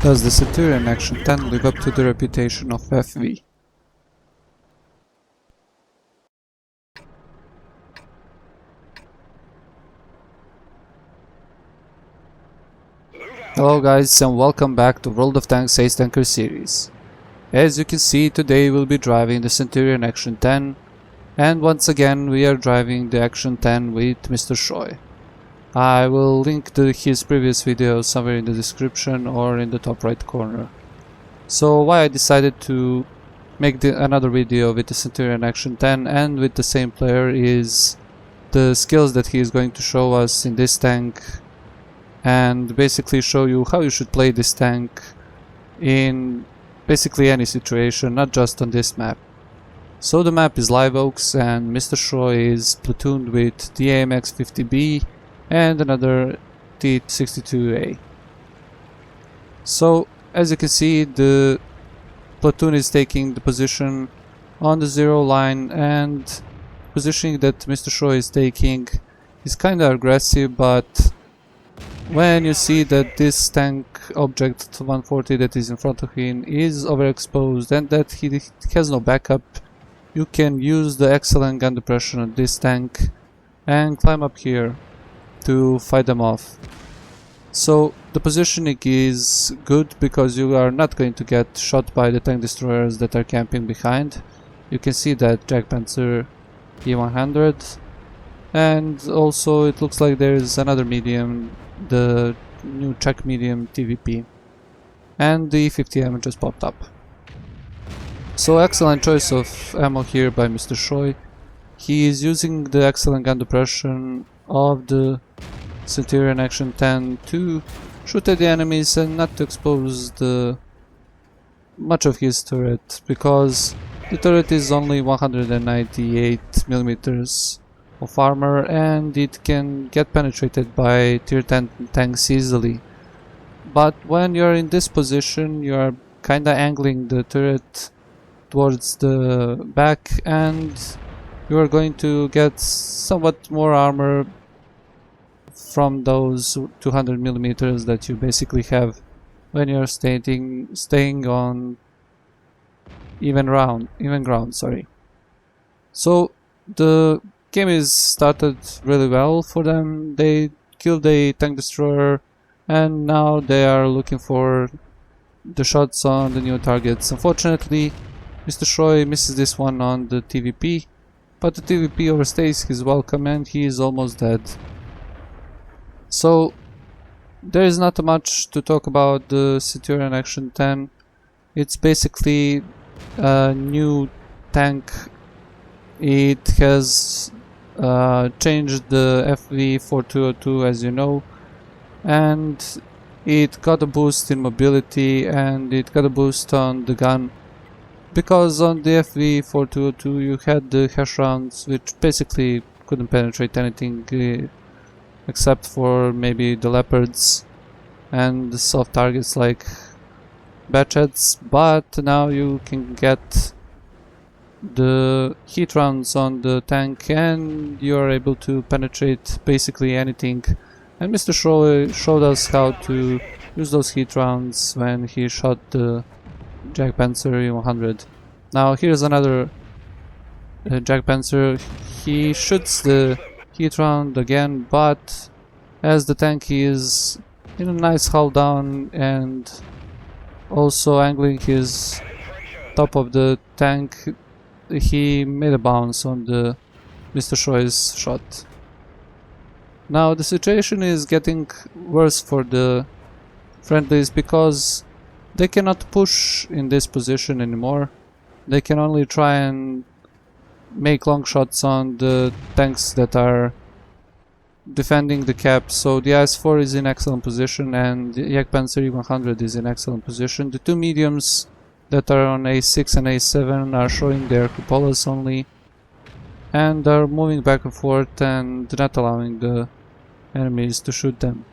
Does the Centurion Action X live up to the reputation of FV? Hello guys, and welcome back to World of Tanks Ace Tanker series. As you can see, today we'll be driving the Centurion Action X, and once again we are driving the Action X with mrshoy. I will link to his previous video somewhere in the description or in the top right corner. So why I decided to make another video with the Centurion Action X and with the same player is the skills that he is going to show us in this tank, and basically show you how you should play this tank in basically any situation, not just on this map. So the map is Live Oaks, and mrshoy is platooned with the AMX 50B and another T62A. So as you can see, the platoon is taking the position on the zero line, and positioning that mrshoy is taking is kinda aggressive, but when you see that this tank object 140 that is in front of him is overexposed and that he has no backup, you can use the excellent gun depression on this tank and climb up here to fight them off. So the positioning is good because you are not going to get shot by the tank destroyers that are camping behind. You can see that Jagdpanzer E100, and also it looks like there is another medium, the new Czech medium TVP, and the 50M just popped up. So excellent choice of ammo here by mrshoy. He is using the excellent gun depression of the Centurion Action X to shoot at the enemies and not to expose much of his turret, because the turret is only 198mm of armor and it can get penetrated by tier 10 tanks easily. But when you're in this position, you're kinda angling the turret towards the back, and you are going to get somewhat more armor from those 200mm that you basically have when you're staying on even ground. Sorry. So the game is started really well for them. They killed a tank destroyer and now they are looking for the shots on the new targets. Unfortunately, mrshoy misses this one on the TVP, but the TVP overstays his welcome and he is almost dead. So there is not much to talk about the Centurion Action X. It's basically a new tank. It has changed the FV4202, as you know, and it got a boost in mobility and it got a boost on the gun, because on the FV4202 you had the hash rounds which basically couldn't penetrate anything except for maybe the leopards and the soft targets like batchettes, but now you can get the heat rounds on the tank and you are able to penetrate basically anything. And mrshoy showed us how to use those heat rounds when he shot the Jagdpanzer E100. Now here's another Jagdpanzer. He shoots the heat round again, but as the tank is in a nice hull down and also angling his top of the tank, he made a bounce on the mrshoy's shot. Now the situation is getting worse for the friendlies because they cannot push in this position anymore. They can only try and make long shots on the tanks that are defending the cap. So the IS-4 is in excellent position and the Jagdpanzer E100 is in excellent position. The two mediums that are on A6 and A7 are showing their cupolas only and are moving back and forth and not allowing the enemies to shoot them.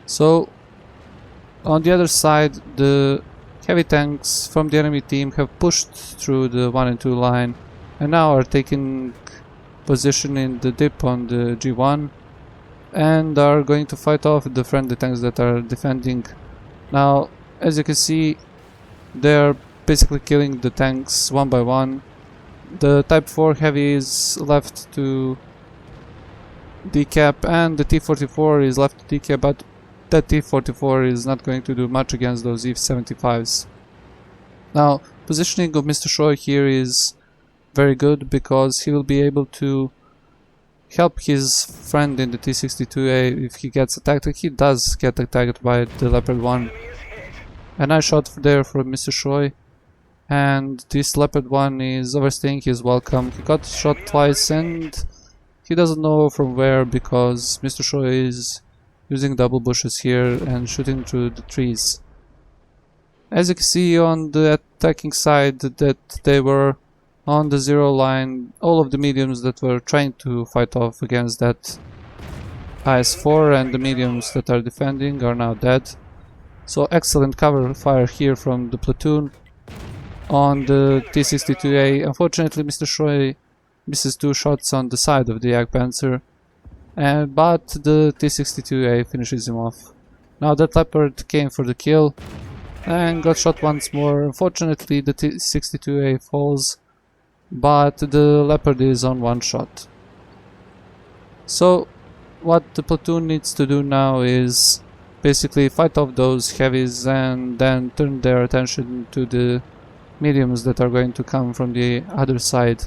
So on the other side, the heavy tanks from the enemy team have pushed through the 1 and 2 line and now are taking position in the dip on the G1, and are going to fight off the friendly tanks that are defending. Now, as you can see, they are basically killing the tanks one by one. The Type 4 heavy is left to decap, and the T-44 is left to decap, but that T-44 is not going to do much against those E-75s. Now, positioning of Mr. Shoy here is very good because he will be able to help his friend in the T-62A if he gets attacked. He does get attacked by the Leopard 1. A nice shot there from Mr. Shoy, and this Leopard 1 is overstaying his welcome. He got shot twice and he doesn't know from where because Mr. Shoy is using double bushes here and shooting through the trees. As you can see on the attacking side that they were on the zero line, all of the mediums that were trying to fight off against that IS-4 and the mediums that are defending are now dead. So excellent cover fire here from the platoon on the T-62A. Unfortunately, Mr. Shoy misses 2 shots on the side of the Jagdpanzer, but the T-62A finishes him off. Now that Leopard came for the kill and got shot once more. Unfortunately, the T-62A falls, but the Leopard is on 1 shot. So what the platoon needs to do now is basically fight off those heavies and then turn their attention to the mediums that are going to come from the other side.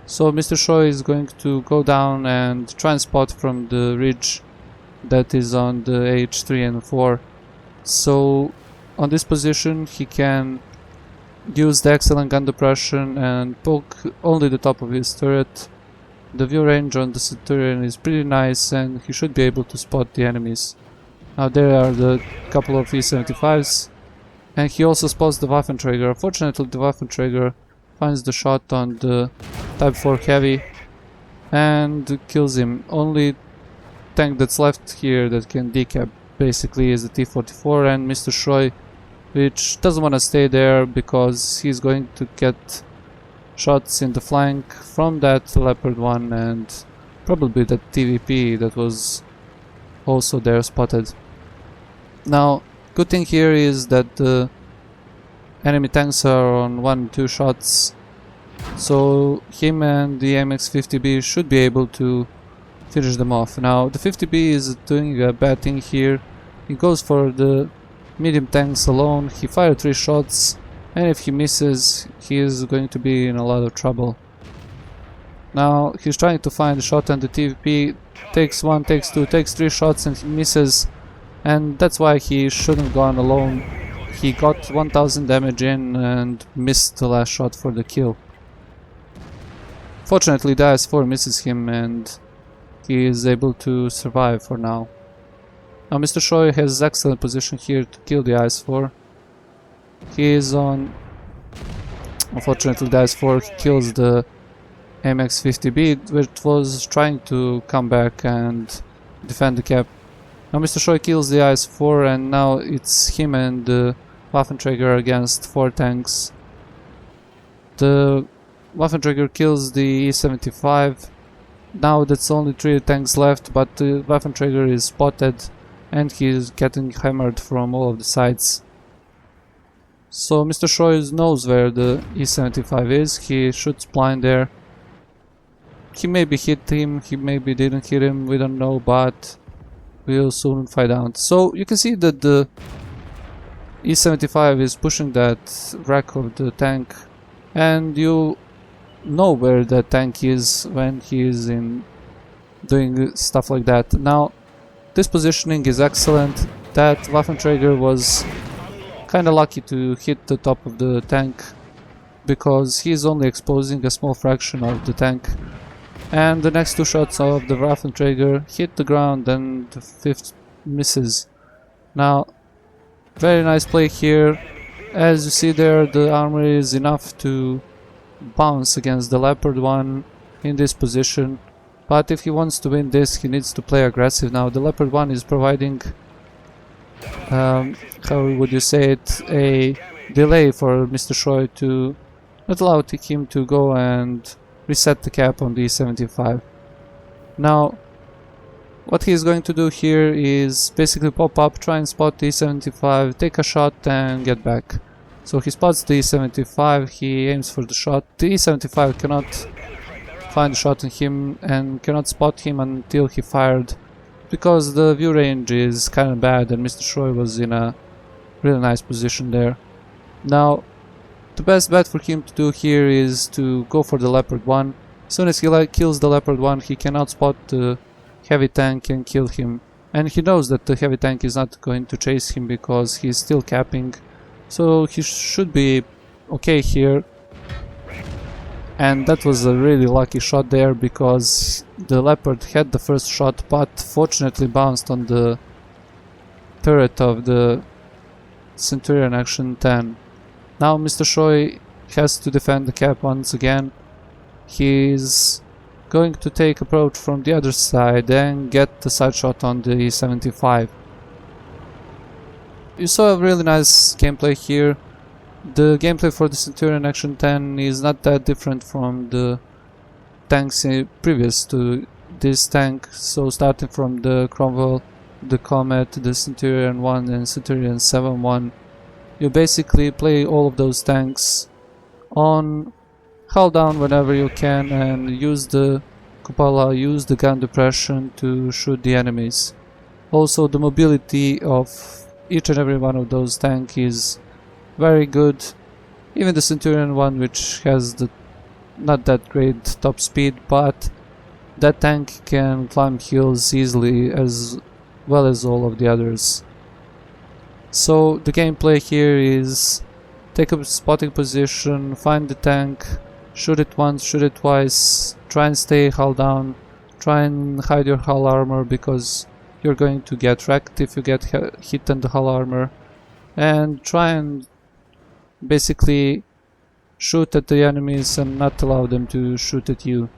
So Mr. Shoy is going to go down and try and spot from the ridge that is on the H3 and 4. So on this position he can use the excellent gun depression and poke only the top of his turret. The view range on the Centurion is pretty nice and he should be able to spot the enemies. Now there are the couple of E-75s, and he also spots the Waffenträger. Unfortunately, the Waffenträger finds the shot on the Type 4 heavy and kills him. Only tank that's left here that can decap basically is the T-44 and Mr. Shoy, which doesn't want to stay there because he's going to get shots in the flank from that Leopard 1 and probably that TVP that was also there spotted. Now, good thing here is that the enemy tanks are on 1 and 2 shots, so him and the MX-50B should be able to finish them off. Now, the 50B is doing a bad thing here. He goes for the medium tanks alone. He fired 3 shots, and if he misses, he is going to be in a lot of trouble. Now, he's trying to find a shot, and the TVP takes 1, takes 2, takes 3 shots, and he misses. And that's why he shouldn't have gone alone. He got 1000 damage in and missed the last shot for the kill. Fortunately, the IS-4 misses him and he is able to survive for now. Now Mr. Shoy has excellent position here to kill the IS-4. He is on... Unfortunately, the IS-4 kills the MX-50B, which was trying to come back and defend the cap. Now Mr. Shoy kills the IS-4 and now it's him and the Waffenträger against 4 tanks. The Waffenträger kills the E-75. Now that's only 3 tanks left, but the Waffenträger is spotted and he is getting hammered from all of the sides. So Mr. Shoy knows where the E-75 is. He shoots blind there. He maybe hit him, he maybe didn't hit him, we don't know, but we'll soon find out. So you can see that the E-75 is pushing that wreck of the tank, and you know where that tank is when he is in doing stuff like that. Now this positioning is excellent. That Waffenträger was kinda lucky to hit the top of the tank because he is only exposing a small fraction of the tank. And the next 2 shots of the Waffenträger hit the ground and the 5th misses. Now, very nice play here. As you see there, the armor is enough to bounce against the Leopard 1 in this position. But if he wants to win this, he needs to play aggressive. Now, the Leopard 1 is providing, how would you say it, a delay for Mr. Shoy to not allow him to go and reset the cap on the E-75. Now, What he's going to do here is basically pop up, try and spot the E75, take a shot and get back. So he spots the E75, he aims for the shot. The E75 cannot find a shot on him and cannot spot him until he fired, because the view range is kind of bad and Mr. Shoy was in a really nice position there. Now, the best bet for him to do here is to go for the Leopard 1. As soon as he kills the Leopard 1, he can outspot the heavy tank and kill him. And he knows that the heavy tank is not going to chase him because he's still capping. So he should be okay here. And that was a really lucky shot there, because the Leopard had the first shot but fortunately bounced on the turret of the Centurion Action 10. Now Mr. Shoy has to defend the cap once again. He's going to take approach from the other side and get the side shot on the E75. You saw a really nice gameplay here. The gameplay for the Centurion Action 10 is not that different from the tanks previous to this tank. So starting from the Cromwell, the Comet, the Centurion 1 and Centurion 7-1, you basically play all of those tanks on hull down whenever you can and use the cupola, use the gun depression to shoot the enemies. Also, the mobility of each and every one of those tanks is very good. Even the Centurion 1, which has the not that great top speed, but that tank can climb hills easily as well as all of the others. So the gameplay here is take a spotting position, find the tank, shoot it once, shoot it twice, try and stay hull down, try and hide your hull armor because you're going to get wrecked if you get hit on the hull armor, and try and basically shoot at the enemies and not allow them to shoot at you.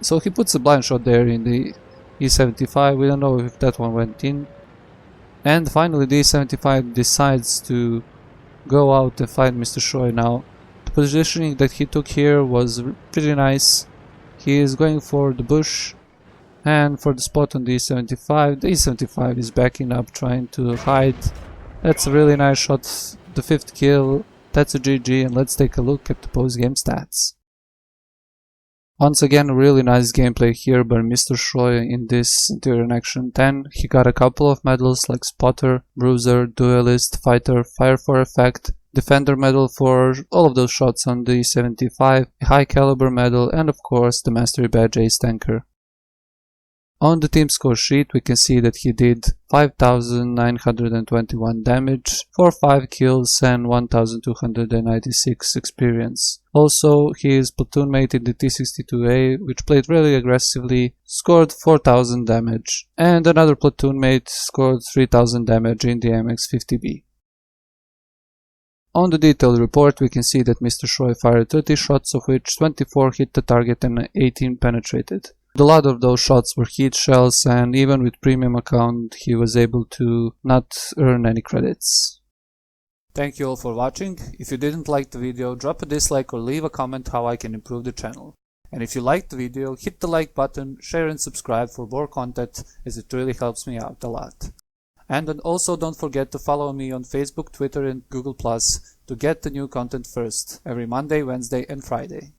So he puts a blind shot there in the E75, we don't know if that one went in. And finally the E75 decides to go out and fight Mr. Shoy now. The positioning that he took here was pretty nice. He is going for the bush and for the spot on the E75. The E75 is backing up, trying to hide. That's a really nice shot. The 5th kill. That's a GG, and let's take a look at the post-game stats. Once again, a really nice gameplay here by Mr. Shoy in this Centurion Action 10. He got a couple of medals like Spotter, Bruiser, Duelist, Fighter, Fire for Effect, Defender medal for all of those shots on the 75, a High Caliber medal, and of course the Mastery Badge Ace Tanker. On the team score sheet we can see that he did 5,921 damage for 5 kills and 1,296 experience. Also, his platoon mate in the T-62A, which played really aggressively, scored 4,000 damage, and another platoon mate scored 3,000 damage in the MX-50B. On the detailed report we can see that Mr. Shoy fired 30 shots, of which 24 hit the target and 18 penetrated. A lot of those shots were heat shells, and even with premium account he was able to not earn any credits. Thank you all for watching. If you didn't like the video, drop a dislike or leave a comment how I can improve the channel. And if you liked the video, hit the like button, share and subscribe for more content, as it really helps me out a lot. And also don't forget to follow me on Facebook, Twitter and Google Plus to get the new content first, every Monday, Wednesday and Friday.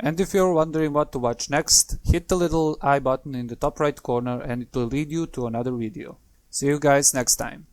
And if you're wondering what to watch next, hit the little I button in the top right corner and it will lead you to another video. See you guys next time.